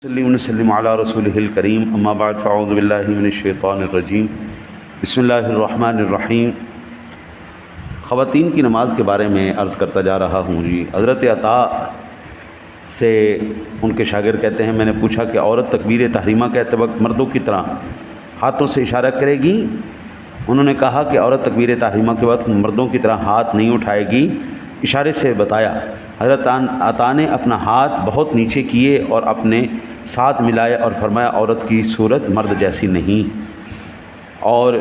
صلی وسلم علی رسولہ الکریم اما بعد فاعوذ باللہ من الشیطان الرجیم بسم اللہ الرحمن الرحیم۔ خواتین کی نماز کے بارے میں عرض کرتا جا رہا ہوں جی۔ حضرت عطا سے ان کے شاگرد کہتے ہیں، میں نے پوچھا کہ عورت تکبیر تحریمہ کہتے وقت مردوں کی طرح ہاتھوں سے اشارہ کرے گی؟ انہوں نے کہا کہ عورت تکبیر تحریمہ کے وقت مردوں کی طرح ہاتھ نہیں اٹھائے گی، اشارے سے بتایا۔ حضرت عطا نے اپنا ہاتھ بہت نیچے کیے اور اپنے ساتھ ملائے اور فرمایا عورت کی صورت مرد جیسی نہیں۔ اور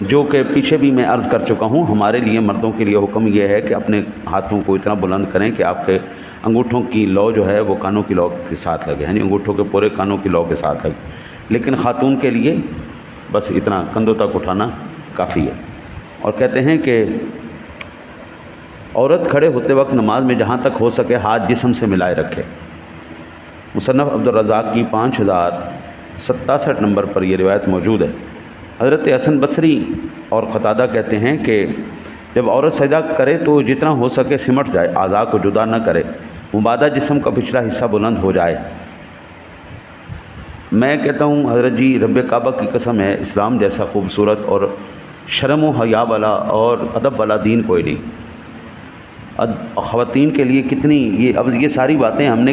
جو کہ پیچھے بھی میں عرض کر چکا ہوں، ہمارے لیے مردوں کے لیے حکم یہ ہے کہ اپنے ہاتھوں کو اتنا بلند کریں کہ آپ کے انگوٹھوں کی لو جو ہے وہ کانوں کی لو کے ساتھ لگے، یعنی انگوٹھوں کے پورے کانوں کی لو کے ساتھ لگے۔ لیکن خاتون کے لیے بس اتنا کندھوں تک اٹھانا کافی ہے۔ اور کہتے ہیں کہ عورت کھڑے ہوتے وقت نماز میں جہاں تک ہو سکے ہاتھ جسم سے ملائے رکھے۔ مصنف عبدالرزاق کی 5067 نمبر پر یہ روایت موجود ہے۔ حضرت حسن بصری اور قتادہ کہتے ہیں کہ جب عورت سجدہ کرے تو جتنا ہو سکے سمٹ جائے، اعضاء کو جدا نہ کرے، مبادہ جسم کا پچھلا حصہ بلند ہو جائے۔ میں کہتا ہوں حضرت جی، رب کعبہ کی قسم ہے، اسلام جیسا خوبصورت اور شرم و حیا والا اور ادب والا دین کوئی نہیں۔ خواتین کے لیے کتنی یہ ساری باتیں ہم نے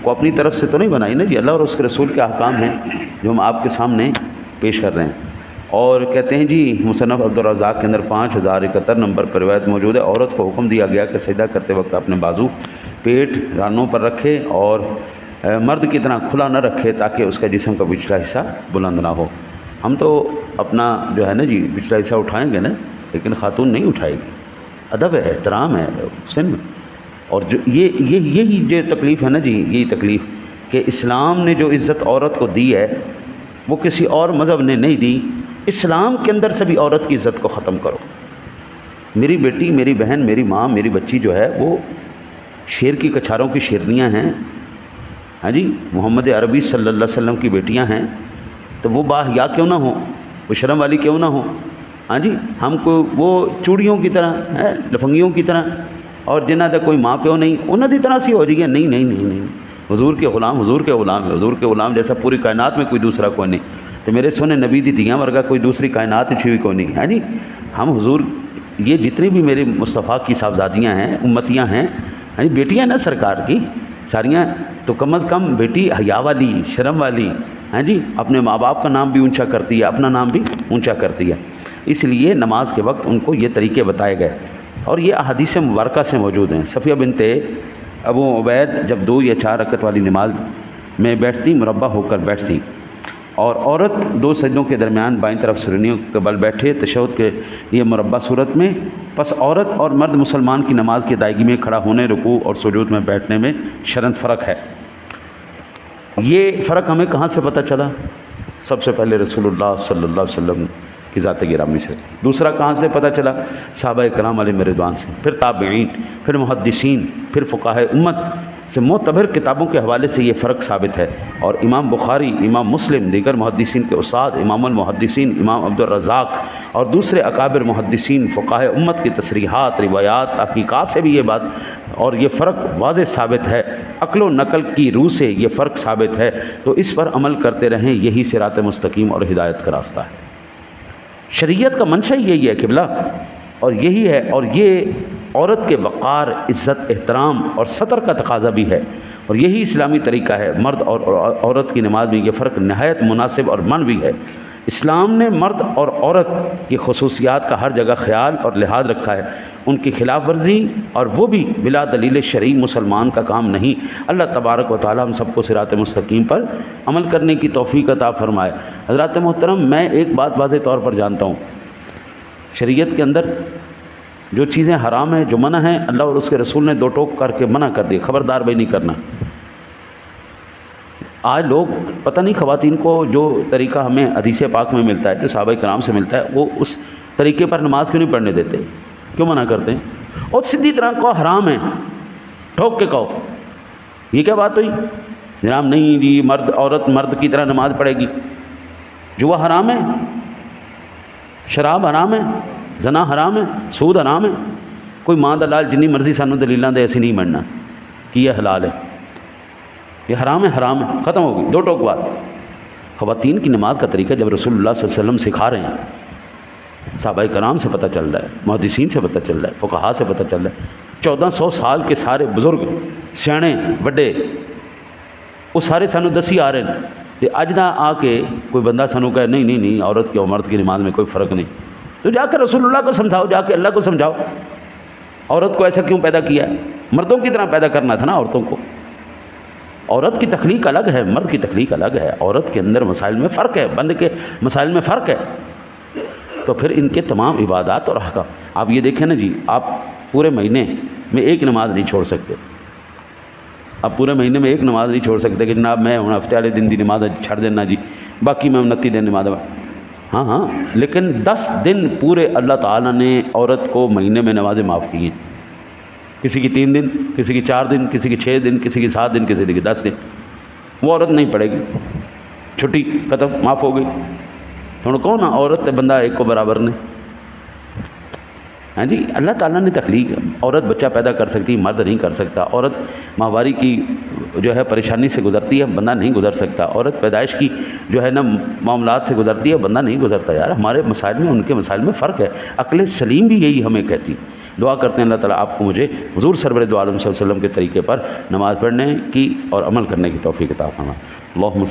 کو اپنی طرف سے تو نہیں بنائی نا جی، اللہ اور اس کے رسول کے احکام ہیں جو ہم آپ کے سامنے پیش کر رہے ہیں۔ اور کہتے ہیں جی، مصنف عبدالرزاق کے اندر 5071 نمبر پر روایت موجود ہے، عورت کو حکم دیا گیا کہ سجدہ کرتے وقت اپنے بازو پیٹ رانوں پر رکھے اور مرد کی طرح کھلا نہ رکھے تاکہ اس کا جسم کا پچھلا حصہ بلند نہ ہو۔ ہم تو اپنا جو ہے نا جی پچھلا حصہ اٹھائیں گے نا، لیکن خاتون نہیں اٹھائے گی۔ ادب ہے، احترام ہے سن۔ اور جو یہی جو تکلیف ہے نا جی، یہی تکلیف کہ اسلام نے جو عزت عورت کو دی ہے وہ کسی اور مذہب نے نہیں دی۔ اسلام کے اندر سے بھی عورت کی عزت کو ختم کرو۔ میری بیٹی، میری بہن، میری ماں، میری بچی جو ہے وہ شیر کی کچھاروں کی شیرنیاں ہیں، ہاں جی، محمد عربی صلی اللہ علیہ وسلم کی بیٹیاں ہیں، تو وہ باحیا کیوں نہ ہوں، وہ شرم والی کیوں نہ ہوں؟ ہاں جی، ہم کو وہ چوڑیوں کی طرح ہے، لفنگیوں کی طرح، اور جنہاں دا کوئی ماں پیو نہیں انہاں دی طرح سی ہو جائے گا۔ نہیں نہیں نہیں نہیں، حضور کے غلام حضور کے غلام ہے، حضور کے غلام جیسا پوری کائنات میں کوئی دوسرا کوئی نہیں۔ تو میرے سونے نبی دی دیاں ورگا کوئی دوسری کائنات چھوئی کوئی نہیں، ہاں جی۔ ہم حضور، یہ جتنی بھی میرے مصطفیٰ کی صاحبزادیاں ہیں، امتیاں ہیں، ہاں جی، بیٹیاں نا سرکار کی ساریاں، تو کم از کم بیٹی حیا والی، شرم والی، ہاں جی، اپنے ماں باپ کا نام بھی اونچا کرتی ہے، اپنا نام بھی اونچا کرتی ہے۔ اس لیے نماز کے وقت ان کو یہ طریقے بتائے گئے اور یہ احادیث مبارکہ سے موجود ہیں۔ صفیہ بنت ابو عبید جب 2 یا 4 رکعت والی نماز میں بیٹھتی، مربع ہو کر بیٹھتی، اور عورت 2 سجدوں کے درمیان بائیں طرف سرنیوں کے بل بیٹھے تشہد کے لیے مربع صورت میں، پس عورت اور مرد مسلمان کی نماز کی ادائیگی میں کھڑا ہونے، رکوع اور سجود میں بیٹھنے میں شرط فرق ہے۔ یہ فرق ہمیں کہاں سے پتہ چلا؟ سب سے پہلے رسول اللہ صلی اللہ علیہ وسلم کی ذات گرامی سے۔ دوسرا کہاں سے پتہ چلا؟ صحابہ کرام علیہ رضوان سے، پھر تابعین، پھر محدثین، پھر فقہائے امت سے معتبر کتابوں کے حوالے سے یہ فرق ثابت ہے۔ اور امام بخاری، امام مسلم، دیگر محدثین کے استاد امام المحدثین امام عبدالرزاق اور دوسرے اکابر محدثین فقہائے امت کی تصریحات، روایات، تحقیقات سے بھی یہ بات اور یہ فرق واضح ثابت ہے۔ عقل و نقل کی روح سے یہ فرق ثابت ہے، تو اس پر عمل کرتے رہیں، یہی صراط مستقیم اور ہدایت کا راستہ ہے۔ شریعت کا منشا یہی ہے قبلہ، اور یہی ہے، اور یہ عورت کے وقار، عزت، احترام اور ستر کا تقاضا بھی ہے، اور یہی اسلامی طریقہ ہے۔ مرد اور عورت کی نماز میں یہ فرق نہایت مناسب اور منوی ہے۔ اسلام نے مرد اور عورت کی خصوصیات کا ہر جگہ خیال اور لحاظ رکھا ہے۔ ان کی خلاف ورزی اور وہ بھی بلا دلیل شرعی مسلمان کا کام نہیں۔ اللہ تبارک و تعالی ہم سب کو صراط مستقیم پر عمل کرنے کی توفیق عطا فرمائے۔ حضرات محترم، میں ایک بات واضح طور پر جانتا ہوں، شریعت کے اندر جو چیزیں حرام ہیں، جو منع ہیں، اللہ اور اس کے رسول نے 2 ٹوک کر کے منع کر دی، خبردار بھائی نہیں کرنا۔ آج لوگ پتہ نہیں خواتین کو جو طریقہ ہمیں حدیث پاک میں ملتا ہے، جو صحابہ کرام سے ملتا ہے، وہ اس طریقے پر نماز کیوں نہیں پڑھنے دیتے؟ کیوں منع کرتے ہیں؟ اور سیدھی طرح کہو حرام ہے، ٹھوک کے کہو، یہ کیا بات ہوئی؟ جناب نہیں جی، عورت مرد کی طرح نماز پڑھے گی۔ جوا حرام ہے، شراب حرام ہے، زنا حرام ہے، سود حرام ہے۔ کوئی ماں دا لال جنی مرضی سانو دلیلاں دے، ایسی نہیں مننا کہ یہ حلال ہے۔ یہ حرام ہے، حرام ہے، ختم ہو گئی، دو ٹوک بات۔ خواتین کی نماز کا طریقہ جب رسول اللہ صلی اللہ علیہ وسلم سکھا رہے ہیں، صحابہ کرام سے پتہ چل رہا ہے، محدثین سے پتہ چل رہا ہے، فقہا سے پتہ چل رہا ہے، 1400 سال کے سارے بزرگ سیانے بڑے وہ سارے سانو دسی آ رہے ہیں، تے اج دا آ کے کوئی بندہ سانو کہے نہیں نہیں نہیں عورت کی اور مرد کی نماز میں کوئی فرق نہیں، تو جا کے رسول اللہ کو سمجھاؤ، جا کے اللہ کو سمجھاؤ، عورت کو ایسا کیوں پیدا کیا ہے؟ مردوں کی طرح پیدا کرنا تھا نا عورتوں کو۔ عورت کی تخلیق الگ ہے، مرد کی تخلیق الگ ہے، عورت کے اندر مسائل میں فرق ہے، بند کے مسائل میں فرق ہے، تو پھر ان کے تمام عبادات اور احکام آپ یہ دیکھیں نا جی، آپ پورے مہینے میں ایک نماز نہیں چھوڑ سکتے، آپ پورے مہینے میں ایک نماز نہیں چھوڑ سکتے کہ جناب میں ہوں ہفتے والے دن دی نماز چھڑ دینا جی، باقی میں 29 دن نماز۔ ہاں ہاں، لیکن 10 دن پورے اللہ تعالیٰ نے عورت کو مہینے میں نمازیں معاف کی ہیں، کسی کی 3 دن، کسی کی 4 دن، کسی کی 6 دن، کسی کی 7 دن، کسی کی 10 دن، وہ عورت نہیں پڑے گی، چھٹی ختم، معاف ہو گئی۔ تو کون عورت ہے بندہ ایک کو برابر نہیں؟ ہاں جی، اللہ تعالیٰ نے تخلیق، عورت بچہ پیدا کر سکتی، مرد نہیں کر سکتا، عورت ماہواری کی جو ہے پریشانی سے گزرتی ہے، بندہ نہیں گزر سکتا، عورت پیدائش کی جو ہے نا معاملات سے گزرتی ہے، بندہ نہیں گزرتا۔ یار ہمارے مسائل میں ان کے مسائل میں فرق ہے، عقل سلیم بھی یہی ہمیں کہتی۔ دعا کرتے ہیں اللہ تعالیٰ آپ کو مجھے حضور سرور دو عالم صلی اللہ علیہ وسلم کے طریقے پر نماز پڑھنے کی اور عمل کرنے کی توفیق عطا فرمائے۔ اللہم